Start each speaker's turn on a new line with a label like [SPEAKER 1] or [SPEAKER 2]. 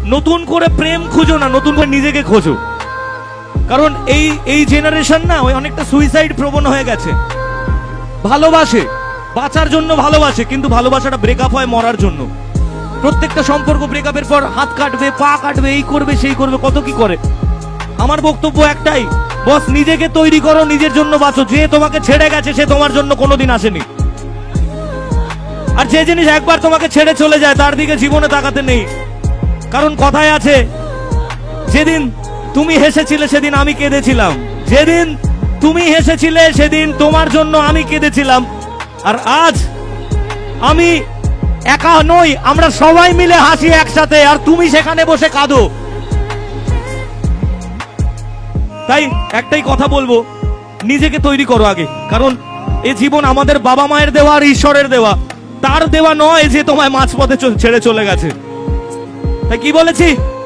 [SPEAKER 1] নতুন করে প্রেম খুঁজো না, নতুন করে নিজেকে খোঁজো। কারণ এই জেনারেশন না ওই অনেকটা সুইসাইড প্রবণ হয়ে গেছে। ভালোবাসে, বাঁচার জন্য ভালোবাসে, কিন্তু ভালোবাসাটা ব্রেকআপ হয় মরার জন্য। প্রত্যেকটা সম্পর্ক ব্রেকআপের পর হাত কাটবে, পা কাটবে, এই করবে সেই করবে, কত কি করে। আমার বক্তব্য একটাই, বস নিজেকে তৈরি করো, নিজের জন্য বাঁচো। যে তোমাকে ছেড়ে গেছে সে তোমার জন্য কোনোদিন আসেনি। আর যে জিনিস একবার তোমাকে ছেড়ে চলে যায় তার দিকে জীবনে তাকাতে নেই। কারণ কথায় আছে, যেদিন তুমি হেসেছিলে সেদিন আমি কেঁদেছিলাম, যেদিন তুমি হেসেছিলে সেদিন তোমার জন্য আমি কেঁদেছিলাম। আর আজ আমি একা নই, আমরা সবাই মিলে হাসি একসাথে, আর তুমি সেখানে বসে কাঁদো। তাই একটাই কথা বলবো, নিজেকে তৈরি করো আগে। কারণ এ জীবন আমাদের বাবা মায়ের দেওয়া আর ঈশ্বরের দেওয়া, তার দেওয়া নয় যে তোমায় মাঝপথে ছেড়ে চলে গেছে। তাই কি বলেছি?